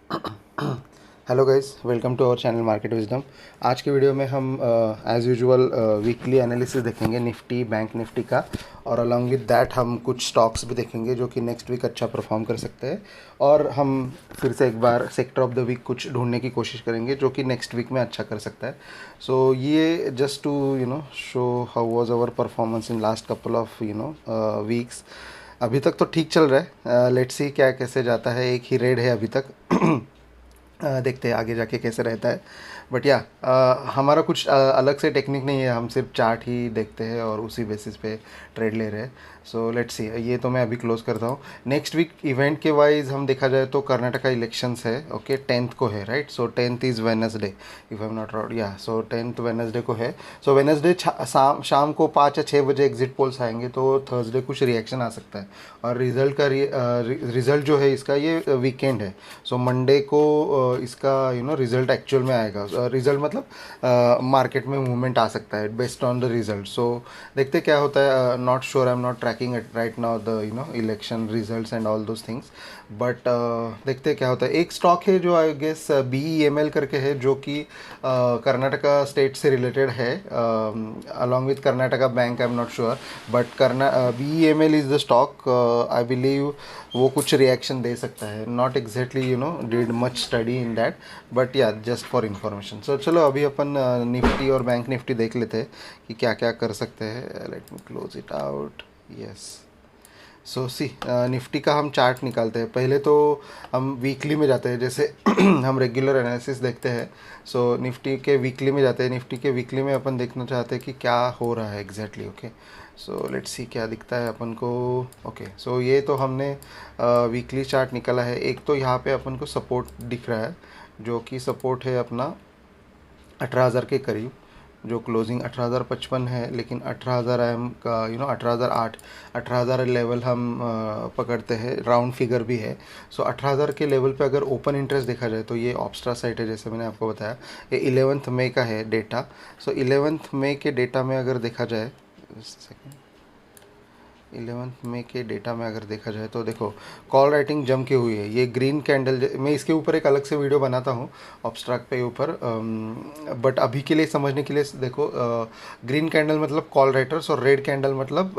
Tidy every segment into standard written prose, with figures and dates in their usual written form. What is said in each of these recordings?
Hello guys, welcome to our channel market wisdom. आज की video में हम एज़ यूजुअल वीकली एनालिसिस देखेंगे निफ्टी बैंक निफ्टी का, और अलॉन्ग विद दैट हम कुछ स्टॉक्स भी देखेंगे जो कि नेक्स्ट वीक अच्छा परफॉर्म कर सकते हैं। और हम फिर से एक बार सेक्टर ऑफ द वीक कुछ ढूंढने की कोशिश करेंगे जो कि नेक्स्ट वीक में अच्छा कर सकता है। सो ये just to show how was our performance in last couple of weeks. अभी तक तो ठीक चल रहा है, लेट्स सी क्या कैसे जाता है। एक ही रेड है अभी तक। देखते हैं आगे जाके कैसे रहता है। बट या हमारा कुछ अलग से टेक्निक नहीं है, हम सिर्फ चार्ट ही देखते हैं और उसी बेसिस पे ट्रेड ले रहे हैं। सो लेट्स सी, ये तो मैं अभी क्लोज करता हूँ। नेक्स्ट वीक इवेंट के वाइज हम देखा जाए तो कर्नाटका इलेक्शंस है, ओके 10th को है, right. So 10th is Wednesday, if I am not wrong, या सो 10th वेनसडे को है। सो वेनसडे शाम को 5 या 6 बजे एग्जिट पोल्स आएंगे, तो थर्सडे कुछ रिएक्शन आ सकता है। और रिज़ल्ट का रिज़ल्ट जो है इसका, ये वीकेंड है। सो मंडे को इसका रिज़ल्ट एक्चुअल में आएगा। रिज़ल्ट मतलब मार्केट में मूवमेंट आ सकता है based on the result. So देखते क्या होता है। Not sure, I am not tracking it right now the election results and all those things. But देखते क्या होता है। एक स्टॉक है जो आई गेस BEML करके है, जो कि कर्नाटका स्टेट से रिलेटेड है, along with Karnataka bank, I am not sure. But BEML is the stock, I believe वो कुछ रिएक्शन दे सकता है। Not exactly did much study in that, but yeah just for information. So चलो अभी अपन निफ्टी और बैंक निफ्टी देख लेते हैं कि क्या क्या कर सकते हैं। Let me close it out. Yes, so see Nifty का हम चार्ट निकालते हैं। पहले तो हम वीकली में जाते हैं, जैसे हम रेगुलर एनालिसिस देखते हैं। सो निफ्टी के वीकली में जाते हैं। निफ्टी के वीकली में अपन देखना चाहते हैं कि क्या हो रहा है exactly, okay. So let's see क्या दिखता है अपन को। ओके, सो ये तो हमने वीकली चार्ट निकाला है। एक तो यहाँ पे अपन को सपोर्ट दिख रहा है, जो कि सपोर्ट है अपना 18,000 के करीब, जो क्लोजिंग 18,055 है। लेकिन 18,000 एम का 18,008, 18,000 लेवल हम पकड़ते हैं, राउंड फिगर भी है। सो 18,000 के लेवल पे अगर ओपन इंटरेस्ट देखा जाए तो ये ऑब्स्ट्रा साइट है, जैसे मैंने आपको बताया। ये 11th मई का है डेटा। सो 11th मई के डेटा में अगर देखा जाए, सेकेंड, 11th मई के डेटा में अगर देखा जाए तो देखो कॉल राइटिंग जम के हुई है। ये ग्रीन कैंडल, मैं इसके ऊपर एक अलग से वीडियो बनाता हूँ ऑब्स्ट्रैक्ट पे ऊपर। बट अभी के लिए समझने के लिए देखो, ग्रीन कैंडल मतलब कॉल राइटर्स और रेड कैंडल मतलब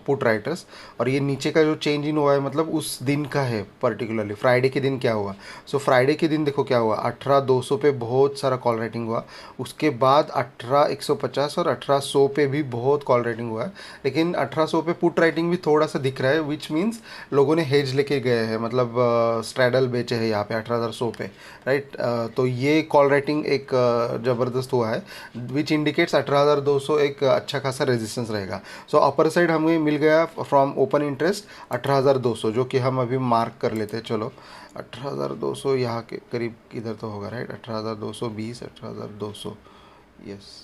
पुट राइटर्स। और ये नीचे का जो चेंज इन हुआ है मतलब उस दिन का है, पर्टिकुलरली फ्राइडे के दिन क्या हुआ। सो फ्राइडे के दिन देखो क्या हुआ, 18,200 पे बहुत सारा कॉल राइटिंग हुआ। उसके बाद 18,150 और 18,100 पे भी बहुत कॉल राइटिंग हुआ है। लेकिन 1800 पे पुट राइटिंग भी थोड़ा सा दिख रहा है, विच मीन्स लोगों ने हेज लेके गए हैं, मतलब स्ट्रैडल बेचे हैं यहाँ पे 18,100 पे, राइट। तो ये कॉल राइटिंग एक ज़बरदस्त हुआ है, विच इंडिकेट्स 18,200 एक अच्छा खासा रेजिस्टेंस रहेगा। सो अपर साइड हमें मिल गया फ्रॉम ओपन इंटरेस्ट 18,200, जो कि हम अभी मार्क कर लेते हैं। चलो 18,200 यहाँ के करीब इधर तो होगा, राइट। 18,220, 18,200, यस,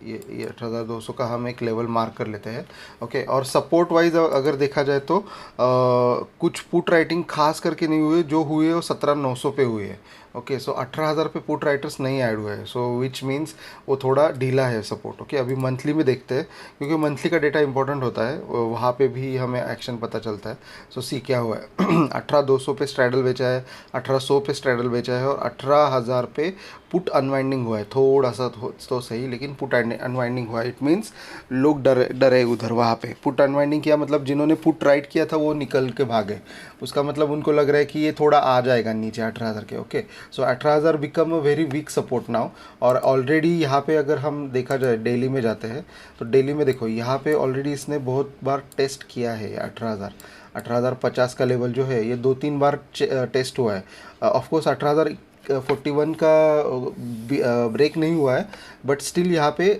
ये 18,200 का हम एक लेवल मार्क कर लेते हैं, ओके। और सपोर्ट वाइज अगर देखा जाए तो कुछ पुट राइटिंग खास करके नहीं हुए, जो हुए वो 17,900 पे हुए हैं, ओके। सो 18,000 पे पुट राइटर्स नहीं ऐड हुए हैं, सो विच मीन्स वो थोड़ा ढीला है सपोर्ट, ओके। अभी मंथली में देखते हैं, क्योंकि मंथली का डेटा इंपॉर्टेंट होता है, वहाँ पे भी हमें एक्शन पता चलता है। सो सी क्या हुआ है 18,200 पे स्ट्रैडल बेचा है, 18,100 पे स्ट्रैडल बेचा है, और 18,000 पे पुट अनवाइंडिंग हुआ है। थोड़ा सा तो सही, लेकिन पुट अनवाइंडिंग हुआ है। इट मीन्स लोग डरे उधर वहाँ पे। पुट अनवाइंडिंग किया मतलब जिन्होंने पुट राइट किया था वो निकल के भागे। उसका मतलब उनको लग रहा है कि ये थोड़ा आ जाएगा नीचे 18,000 के, okay. So 18,000 become a very weak support now. और ऑलरेडी यहाँ पे अगर हम देखा जाए डेली में जाते हैं, तो डेली में देखो यहाँ पे ऑलरेडी इसने बहुत बार टेस्ट किया है 18,000। 18,050 का लेवल जो है ये 2-3 बार टेस्ट हुआ है। ऑफकोर्स 18,041 का ब्रेक नहीं हुआ है, बट स्टिल यहाँ पे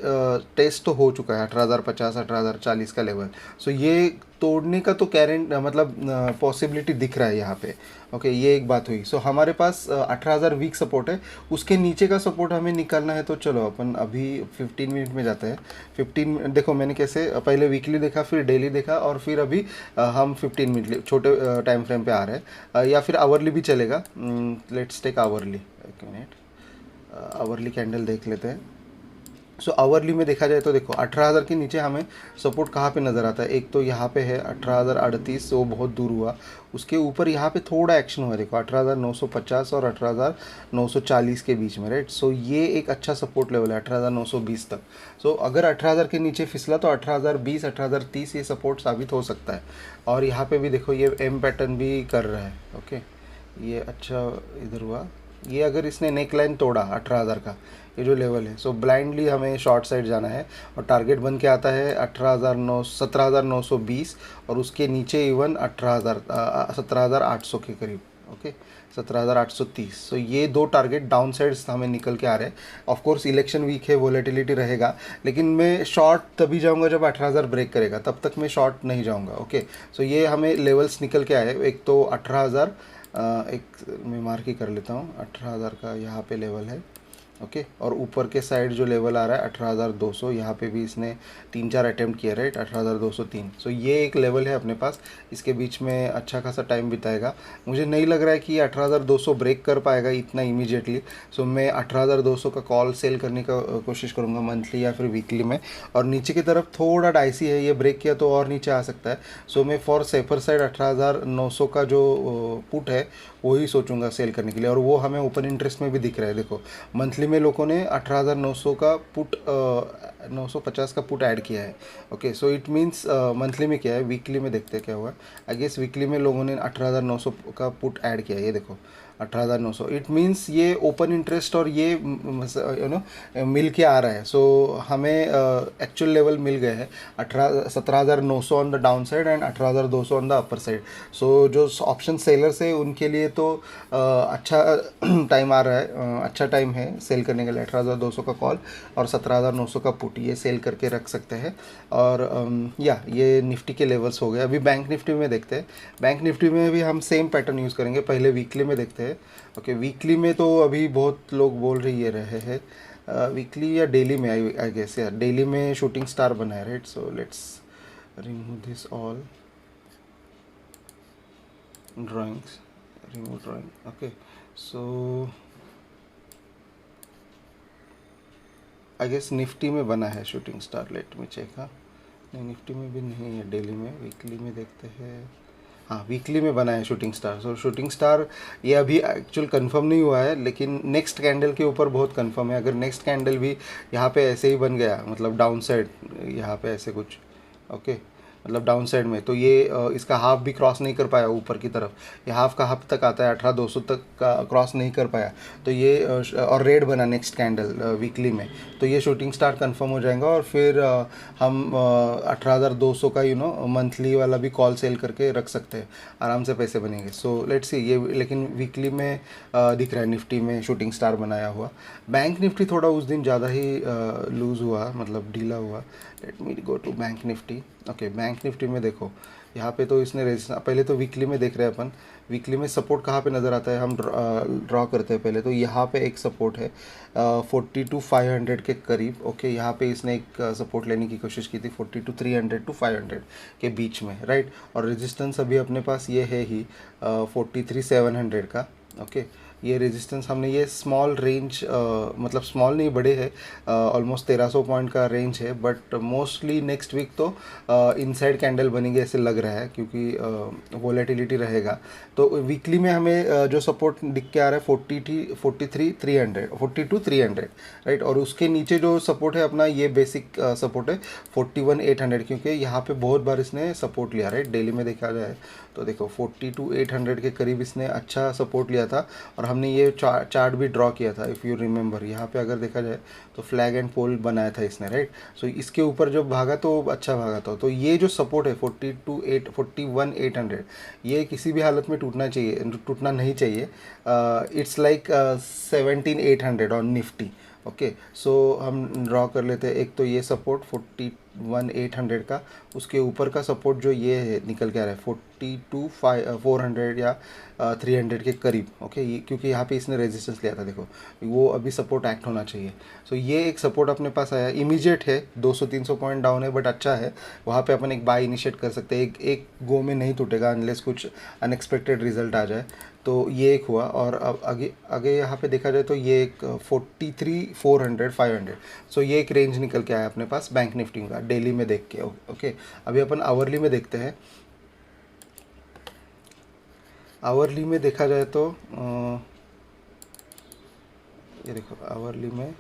टेस्ट तो हो चुका है 18,050, 18,040 का लेवल। सो ये तोड़ने का तो कैरेंट मतलब पॉसिबिलिटी दिख रहा है यहाँ पे, ओके। ये एक बात हुई। सो हमारे पास 18,000 वीक सपोर्ट है, उसके नीचे का सपोर्ट हमें निकालना है। तो चलो अपन अभी 15 मिनट में जाते हैं। 15 देखो मैंने कैसे पहले वीकली देखा, फिर डेली देखा, और फिर अभी हम 15 मिनट छोटे टाइम फ्रेम पे आ रहे हैं, या फिर आवरली भी चलेगा। लेट्स टेक आवरली, एक मिनट, आवरली कैंडल देख लेते हैं। सो आवरली में देखा जाए तो देखो 18,000 के नीचे हमें सपोर्ट कहाँ पे नज़र आता है, एक तो यहाँ पे है 18,038, वो बहुत दूर हुआ। उसके ऊपर यहाँ पे थोड़ा एक्शन हुआ, देखो 18,950 और 18,940 के बीच में, राइट। सो ये एक अच्छा सपोर्ट लेवल है 18,920 तक। सो अगर 18,000 के नीचे फिसला तो 18,020, 18,030 ये सपोर्ट साबित हो सकता है। और यहाँ पे भी देखो ये एम पैटर्न भी कर रहा है, ओके। ये अच्छा इधर हुआ, ये अगर इसने नेक लाइन तोड़ा 18,000 का, ये जो लेवल है, सो ब्लाइंडली हमें शॉर्ट साइड जाना है। और टारगेट बन के आता है 17,920 और उसके नीचे इवन 17,800 के करीब, ओके, 17,830। सो ये दो टारगेट डाउन साइड्स हमें निकल के आ रहे हैं। ऑफ कोर्स इलेक्शन वीक है, वोलेटिलिटी रहेगा, लेकिन मैं शॉर्ट तभी जाऊंगा जब 18,000 ब्रेक करेगा, तब तक मैं शॉर्ट नहीं जाऊंगा, ओके। सो ये हमें लेवल्स निकल के आए, एक तो 18,000, एक मैं मार्क ही कर लेता हूँ, 18,000 का यहाँ पे लेवल है, ओके। और ऊपर के साइड जो लेवल आ रहा है 18,200, यहाँ पे भी इसने 3-4 अटैम्प्ट किया, राइट, 18,203। सो ये एक लेवल है अपने पास, इसके बीच में अच्छा खासा टाइम बिताएगा। मुझे नहीं लग रहा है कि 18,200 ब्रेक कर पाएगा इतना इमीडिएटली। सो मैं 18,200 का कॉल सेल करने का कोशिश करूँगा मंथली या फिर वीकली में। और नीचे की तरफ थोड़ा डाइसी है, ये ब्रेक किया तो और नीचे आ सकता है। सो मैं फॉर सेफर साइड 18,900 का जो पुट है वही सोचूंगा सेल करने के लिए। और वो हमें ओपन इंटरेस्ट में भी दिख रहा है, देखो मंथली में लोगों ने 18,900 का पुट 950 का पुट ऐड किया है, okay. So it means monthly में क्या है, वीकली में देखते हैं क्या हुआ। आई गेस वीकली में लोगों ने 18,900 का पुट ऐड किया है, ये देखो 18,900। इट मीन्स ये ओपन इंटरेस्ट और ये मिल के आ रहा है। सो हमें एक्चुअल लेवल मिल गए हैं 17,900 on the down side and 18,200 on the upper side. So जो ऑप्शन सेलर्स है उनके लिए तो अच्छा टाइम आ रहा है, अच्छा टाइम है सेल करने के लिए। 18,200 का कॉल और 17,900 का पुट ये सेल करके रख सकते हैं। और ये निफ्टी के लेवल्स हो गए। अभी बैंक निफ्टी में देखते हैं। बैंक निफ्टी में भी हम सेम पैटर्न यूज़ करेंगे, पहले वीकली में देखते हैं, ओके। वीकली में तो अभी बहुत लोग बोल रहे हैं वीकली या डेली में, आई गेस यार डेली में शूटिंग स्टार बना है, right. So let's remove this all drawings, remove drawing, okay. So I guess Nifty में बना है shooting star, let me check. हाँ नहीं, निफ्टी में भी नहीं है, डेली में, वीकली में देखते हैं। हाँ वीकली में बना है शूटिंग स्टार। सो शूटिंग स्टार ये अभी एक्चुअल कंफर्म नहीं हुआ है, लेकिन नेक्स्ट कैंडल के ऊपर बहुत कंफर्म है। अगर नेक्स्ट कैंडल भी यहाँ पे ऐसे ही बन गया, मतलब डाउन साइड यहाँ पे ऐसे कुछ, ओके, मतलब डाउन साइड में, तो ये इसका हाफ भी क्रॉस नहीं कर पाया ऊपर की तरफ। ये हाफ का हाफ तक आता है, 18,200 तक का क्रॉस नहीं कर पाया, तो ये और रेड बना नेक्स्ट कैंडल वीकली में, तो ये शूटिंग स्टार कंफर्म हो जाएगा। और फिर हम 18,200 का मंथली वाला भी कॉल सेल करके रख सकते हैं, आराम से पैसे बनेंगे। सो लेट्स सी ये, लेकिन वीकली में दिख रहा है निफ्टी में शूटिंग स्टार बनाया हुआ। बैंक निफ्टी थोड़ा उस दिन ज़्यादा ही लूज़ हुआ, मतलब ढीला हुआ। Let me go to bank Nifty, okay. Bank Nifty में देखो यहाँ पे तो इसने पहले तो वीकली में देख रहे हैं अपन, वीकली में सपोर्ट कहाँ पे नज़र आता है, हम ड्रॉ करते हैं पहले। तो यहाँ पे एक सपोर्ट है 42,500 के करीब, ओके। यहाँ पे इसने एक सपोर्ट लेने की कोशिश की थी 42,300 टू 500 के बीच में, राइट। और रेजिस्टेंस अभी अपने पास ये है ही 43,700 का, ओके। ये रेजिस्टेंस हमने, ये स्मॉल रेंज, मतलब स्मॉल नहीं बड़े है, ऑलमोस्ट 1,300 पॉइंट का रेंज है, बट मोस्टली नेक्स्ट वीक तो इनसाइड कैंडल बनेगी ऐसे लग रहा है, क्योंकि वोलेटिलिटी रहेगा। तो वीकली में हमें जो सपोर्ट दिख के आ रहा है 43,300, 42,300, राइट। और उसके नीचे जो सपोर्ट है अपना, ये बेसिक सपोर्ट है 41,800, क्योंकि यहाँ पे बहुत बार इसने सपोर्ट लिया, राइट। डेली में देखा जाए तो देखो 42,800 के करीब इसने अच्छा सपोर्ट लिया था। और हमने ये चार्ट भी ड्रॉ किया था, इफ़ यू रिमेंबर। यहाँ पे अगर देखा जाए तो फ्लैग एंड पोल बनाया था इसने, राइट। सो इसके ऊपर जब भागा तो अच्छा भागा था। तो ये जो सपोर्ट है 41,800, ये किसी भी हालत में टूटना नहीं चाहिए। It's like 17,800 on Nifty, okay. So हम ड्रॉ कर लेते हैं। एक तो ये सपोर्ट 1800 का, उसके ऊपर का सपोर्ट जो ये है निकल के आ रहा है 400 या 300 के करीब। ओके, ये क्योंकि यहाँ पे इसने रेजिस्टेंस लिया था, देखो वो अभी सपोर्ट एक्ट होना चाहिए। सो ये एक सपोर्ट अपने पास आया, इमीडिएट है, 200-300 पॉइंट डाउन है बट अच्छा है। वहाँ पे अपन एक बाय इनिशिएट कर सकते हैं, एक गो में नहीं टूटेगा अनलेस कुछ अनएक्सपेक्टेड रिजल्ट आ जाए। तो ये एक हुआ। और अब आगे आगे यहाँ पे देखा जाए तो ये एक 43,400-500, सो ये एक रेंज निकल के आया अपने पास बैंक निफ्टी का डेली में देख के। ओके, अभी अपन आवरली में देखते हैं। आवरली में देखा जाए तो ये देखो आवरली में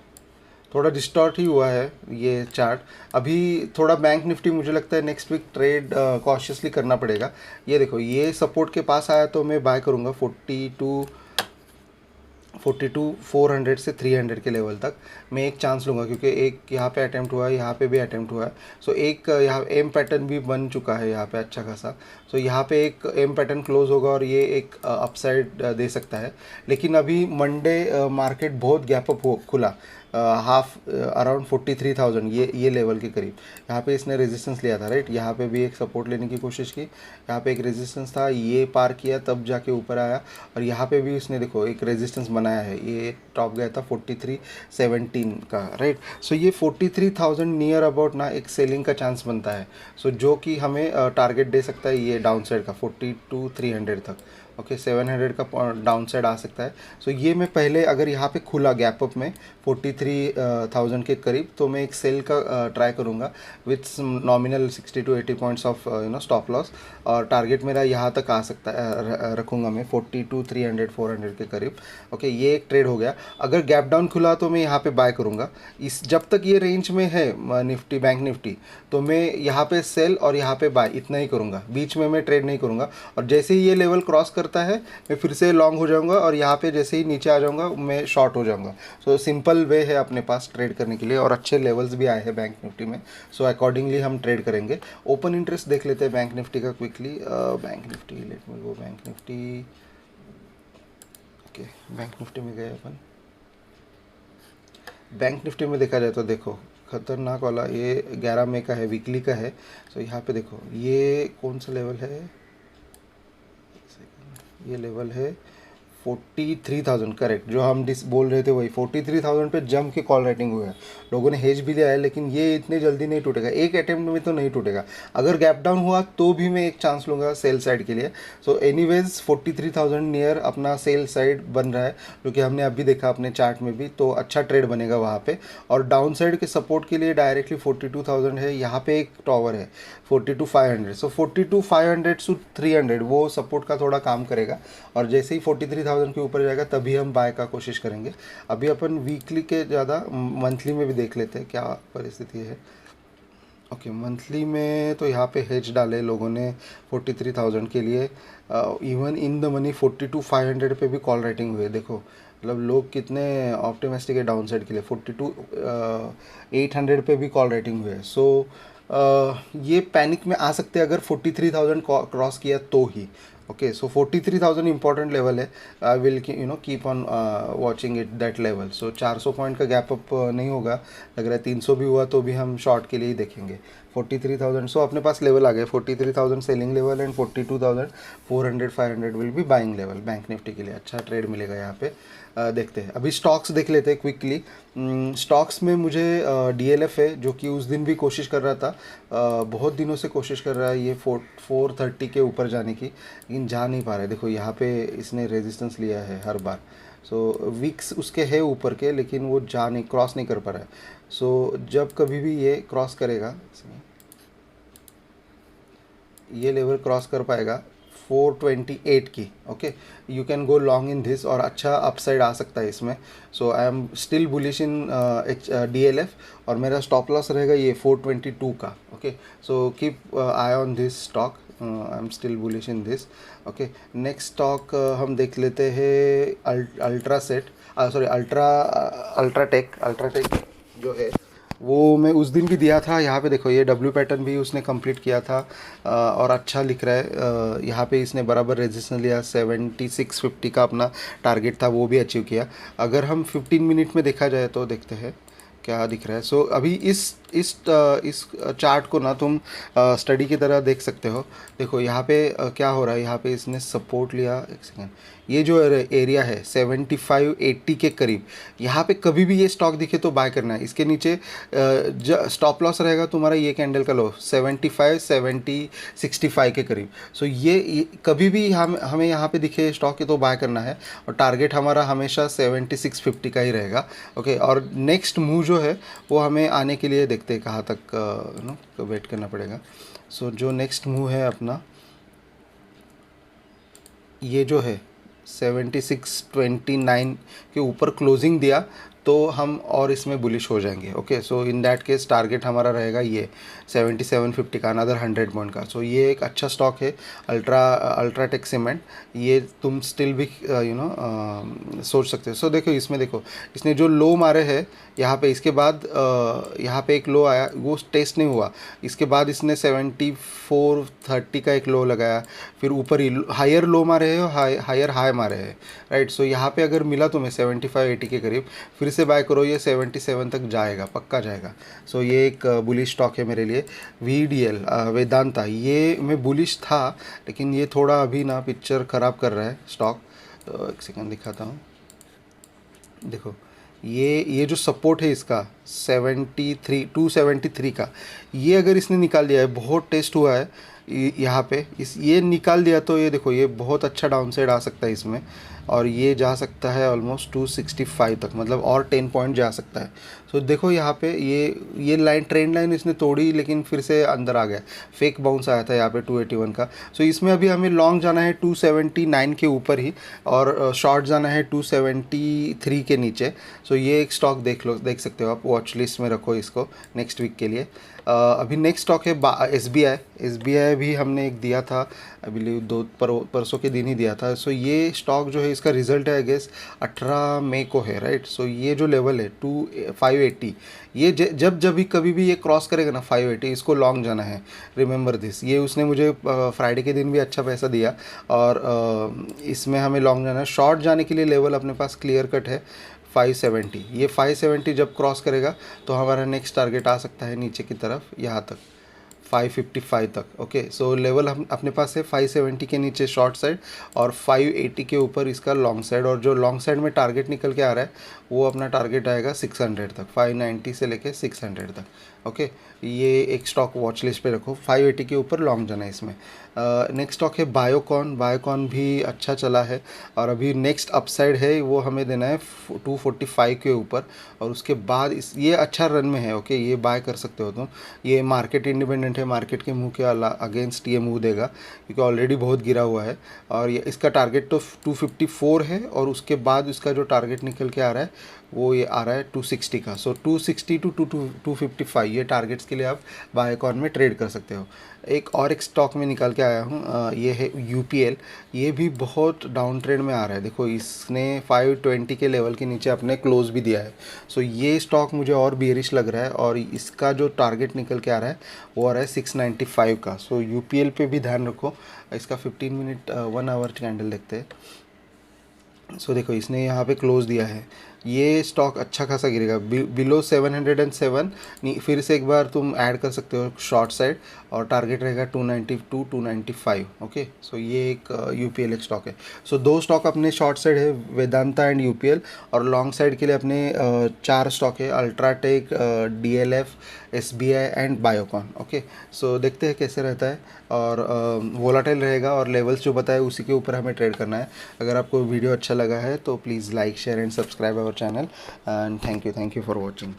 थोड़ा डिस्टॉर्ट ही हुआ है ये चार्ट। अभी थोड़ा बैंक निफ्टी मुझे लगता है नेक्स्ट वीक ट्रेड कॉशियसली करना पड़ेगा। ये देखो ये सपोर्ट के पास आया तो मैं बाय करूँगा 42,400 से 300 के लेवल तक मैं एक चांस लूँगा, क्योंकि एक यहाँ पे अटैम्प्ट हुआ है, यहाँ पे भी अटैम्प्ट हुआ है। सो एक यहाँ एम पैटर्न भी बन चुका है यहाँ पे अच्छा खासा। सो यहाँ पे एक एम पैटर्न क्लोज होगा और ये एक अपसाइड दे सकता है। लेकिन अभी मंडे मार्केट बहुत गैप अप हो खुला, हाफ अराउंड 43,000 ये लेवल के करीब। यहाँ पे इसने रेजिस्टेंस लिया था, राइट। यहाँ पे भी एक सपोर्ट लेने की कोशिश की, यहाँ पे एक रेजिस्टेंस था, ये पार किया तब जाके ऊपर आया। और यहाँ पे भी इसने देखो एक रेजिस्टेंस बनाया है, ये टॉप गया था 43,17 का, राइट। सो ये 43,000 नियर अबाउट ना एक सेलिंग का चांस बनता है। सो जो कि हमें टारगेट दे सकता है ये डाउन साइड का 42,300 तक। ओके, 700 का डाउन साइड आ सकता है। सो ये मैं पहले अगर यहाँ पे खुला गैप अप में 43,000 के करीब, तो मैं एक सेल का ट्राई करूँगा with nominal 60 to 80 points of stop loss. और टारगेट मेरा यहाँ तक आ सकता है, रखूँगा मैं 42,300 400 के करीब। ओके, ये एक ट्रेड हो गया। अगर गैप डाउन खुला तो मैं यहाँ पे बाय करूँगा। इस जब तक ये रेंज में है निफ्टी बैंक निफ्टी, तो मैं यहाँ पे सेल और यहाँ पे बाय इतना ही करूँगा, बीच में मैं ट्रेड नहीं करूँगा। और जैसे ही ये लेवल क्रॉस करता है मैं फिर से लॉन्ग हो जाऊँगा, और यहाँ पे जैसे ही नीचे आ जाऊँगा मैं शॉर्ट हो जाऊँगा। सो सिंपल वे है अपने पास ट्रेड करने के लिए, और अच्छे लेवल्स भी आए हैं बैंक निफ्टी में। सो अकॉर्डिंगली हम ट्रेड करेंगे। ओपन इंटरेस्ट देख लेते हैं बैंक निफ्टी का quickly. Bank Nifty, let me go Bank Nifty. Okay, bank Nifty में गए अपन। बैंक निफ्टी में देखा जाए तो देखो खतरनाक वाला ये 11 मई का है, वीकली का है। सो यहाँ पे देखो ये कौन सा लेवल है, ये लेवल है 43,000, करेक्ट। जो हम बोल रहे थे वही 43,000 पे जम के कॉल राइटिंग हुआ है। लोगों ने हेज भी लिया है, लेकिन ये इतने जल्दी नहीं टूटेगा, एक अटेम्प्ट में तो नहीं टूटेगा। अगर गैप डाउन हुआ तो भी मैं एक चांस लूँगा सेल साइड के लिए। सो एनीवेज 43,000 नियर अपना सेल साइड बन रहा है, जो कि हमने अभी देखा अपने चार्ट में भी। तो अच्छा ट्रेड बनेगा वहाँ पे। और डाउन साइड के सपोर्ट के लिए डायरेक्टली 42,000 है, यहाँ पे एक टॉवर है 42,500। सो 42,500 to 300 वो सपोर्ट का थोड़ा काम करेगा। और जैसे ही 43,000 के ऊपर जाएगा तभी हम बाय का कोशिश करेंगे। अभी अपन वीकली के ज़्यादा मंथली में भी देख लेते हैं क्या परिस्थिति है। ओके, मंथली में तो यहाँ पे हेज डाले लोगों ने 43,000 के लिए। इवन इन द मनी 42,500 पे भी कॉल राइटिंग हुए। देखो मतलब लोग कितने ऑप्टिमिस्टिक है डाउन साइड के लिए। 42,800 पे भी कॉल राइटिंग हुए। सो ये पैनिक में आ सकते हैं अगर 43,000 क्रॉस किया तो ही। ओके, सो 43,000 इंपॉर्टेंट लेवल है। I will keep on watching it that level. So 400 point का गैप अप नहीं होगा लग रहा है। 300 भी हुआ तो भी हम शॉर्ट के लिए ही देखेंगे 43,000। सो अपने पास लेवल आ गए 43,000 selling level and 42,400-500 will be buying level bank Nifty के लिए। अच्छा ट्रेड मिलेगा यहाँ पे। देखते हैं अभी स्टॉक्स देख लेते हैं क्विकली। स्टॉक्स में मुझे DLF है, जो कि उस दिन भी कोशिश कर रहा था, बहुत दिनों से कोशिश कर रहा है ये 430 के ऊपर जाने की, लेकिन जा नहीं पा रहा है। देखो यहाँ पे इसने रेजिस्टेंस लिया है हर बार। सो वीक्स उसके है ऊपर के, लेकिन वो क्रॉस नहीं कर पा रहा है। सो जब कभी भी ये क्रॉस करेगा, ये लेवल क्रॉस कर पाएगा 428 की। Okay, you can go long in this, और अच्छा अपसाइड आ सकता है इसमें। So I am still bullish in DLF, और मेरा स्टॉप लॉस रहेगा ये 422 का। Okay, so keep eye on this stock, I am still bullish in this. Okay, next stock हम देख लेते हैं अल्ट्राटेक जो है वो मैं उस दिन भी दिया था। यहाँ पे देखो ये W पैटर्न भी उसने कंप्लीट किया था, और अच्छा लिख रहा है। यहाँ पे इसने बराबर रेजिस्टेंस लिया, 7650 का अपना टारगेट था, वो भी अचीव किया। अगर हम 15 मिनट में देखा जाए तो देखते हैं क्या दिख रहा है। सो अभी इस चार्ट को ना तुम स्टडी की तरह देख सकते हो। देखो यहाँ पे क्या हो रहा है, यहाँ पे इसने सपोर्ट लिया, एक सेकेंड, ये जो एरिया है 75-80 के करीब, यहाँ पे कभी भी ये स्टॉक दिखे तो बाय करना है। इसके नीचे स्टॉप लॉस रहेगा तुम्हारा ये कैंडल का लो 75-70-65 के करीब। सो ये कभी भी हमें यहाँ पे दिखे स्टॉक के तो बाय करना है, और टारगेट हमारा हमेशा 7650 का ही रहेगा। ओके, और नेक्स्ट मूव जो है वो हमें आने के लिए देखते हैं कहाँ तक नो वेट करना पड़ेगा। सो जो नेक्स्ट मूव है अपना, ये जो है 7629 के ऊपर क्लोजिंग दिया तो हम और इसमें बुलिश हो जाएंगे। Okay, so in that case target हमारा रहेगा ये 7750 का, अनदर 100 पॉइंट का। सो ये एक अच्छा स्टॉक है, अल्ट्राटेक सीमेंट। ये तुम स्टिल भी सोच सकते हो। सो देखो इसमें, देखो इसने जो लो मारे हैं यहाँ पे, इसके बाद यहाँ पे एक लो आया, वो टेस्ट नहीं हुआ। इसके बाद इसने 7430 का एक लो लगाया, फिर ऊपर ही हायर लो मारे हैं, हायर हाई मारे हैं, राइट। सो यहाँ पे अगर मिला तुम्हें 75-80 के करीब, फिर से बाय करो, ये 77 तक जाएगा, पक्का जाएगा। सो ये एक बुलिश स्टॉक है मेरे लिए। VDL वेदांता, ये मैं बुलिश था, लेकिन ये थोड़ा अभी ना पिक्चर ख़राब कर रहा है स्टॉक। तो एक सेकंड दिखाता हूँ। देखो ये जो सपोर्ट है इसका 273 का, ये अगर इसने निकाल दिया है, बहुत टेस्ट हुआ है यहाँ पे, ये निकाल दिया तो ये देखो ये बहुत अच्छा डाउनसाइड आ सकता है इसमें, और ये जा सकता है ऑलमोस्ट 265 तक, मतलब और 10 पॉइंट जा सकता है। सो देखो यहाँ पे ये लाइन, ट्रेंड लाइन इसने तोड़ी, लेकिन फिर से अंदर आ गया, फेक बाउंस आया था यहाँ पे 281 का। सो इसमें अभी हमें लॉन्ग जाना है 279 के ऊपर ही, और शॉर्ट जाना है 273 के नीचे। सो ये एक स्टॉक देख सकते हो आप, वॉच लिस्ट में रखो इसको नेक्स्ट वीक के लिए। अभी नेक्स्ट स्टॉक है SBI भी हमने एक दिया था, आई बिलीव परसों के दिन ही दिया था। सो ये स्टॉक जो है, इसका रिजल्ट है आई गेस 18 मई को है, राइट। सो ये जो लेवल है 580, ये जब भी कभी भी ये क्रॉस करेगा ना 580, इसको लॉन्ग जाना है, रिमेंबर दिस। ये उसने मुझे फ्राइडे के दिन भी अच्छा पैसा दिया, और इसमें हमें लॉन्ग जाना है। शॉर्ट जाने के लिए लेवल अपने पास क्लियर कट है 570। ये 570 जब क्रॉस करेगा तो हमारा नेक्स्ट टारगेट आ सकता है नीचे की तरफ, यहाँ तक 555 तक। ओके, सो लेवल हम अपने पास है 570 के नीचे शॉर्ट साइड, और 580 के ऊपर इसका लॉन्ग साइड, और जो लॉन्ग साइड में टारगेट निकल के आ रहा है वो अपना टारगेट आएगा 600 तक, 590 से लेके 600 तक। ओके, ये एक स्टॉक वॉच लिस्ट पे रखो, 580 के ऊपर लॉन्ग जाना है इसमें। नेक्स्ट स्टॉक है बायोकॉन भी अच्छा चला है, और अभी नेक्स्ट अपसाइड है वो हमें देना है 245 के ऊपर, और उसके बाद ये अच्छा रन में है। ओके, ये बाय कर सकते हो तुम, ये मार्केट इंडिपेंडेंट है, मार्केट के मुंह के अगेंस्ट ये मूव देगा, क्योंकि ऑलरेडी बहुत गिरा हुआ है। और ये इसका टारगेट तो 254 है, और उसके बाद इसका जो टारगेट निकल के आ रहा है वो ये आ रहा है 260 का। सो 260 to 255 ये टारगेट्स के लिए आप बायोकॉन में ट्रेड कर सकते हो। एक स्टॉक में निकाल के आया हूँ, ये है UPL। ये भी बहुत डाउन ट्रेंड में आ रहा है। देखो इसने 520 के लेवल के नीचे अपने क्लोज भी दिया है। सो ये स्टॉक मुझे और बेरिश लग रहा है, और इसका जो टारगेट निकल के आ रहा है वो आ रहा है 695 का। सो UPL पे भी ध्यान रखो। इसका 15 मिनट 1 आवर कैंडल देखते हैं। सो देखो इसने यहाँ पे क्लोज दिया है, ये स्टॉक अच्छा खासा गिरेगा बिलो 707। फिर से एक बार तुम ऐड कर सकते हो शॉर्ट साइड, और टारगेट रहेगा 292-295। ओके, सो ये एक UPL एक स्टॉक है। सो दो स्टॉक अपने शॉर्ट साइड है, वेदांता एंड UPL, और लॉन्ग साइड के लिए अपने 4 स्टॉक है, UltraTech, DLF, SBI and Biocon. Okay, so देखते हैं कैसे रहता है, और वोलाटाइल रहेगा, और लेवल्स जो बताए उसी के ऊपर हमें ट्रेड करना है। अगर आपको वीडियो अच्छा लगा है तो please like, share and subscribe our channel, and thank you for watching.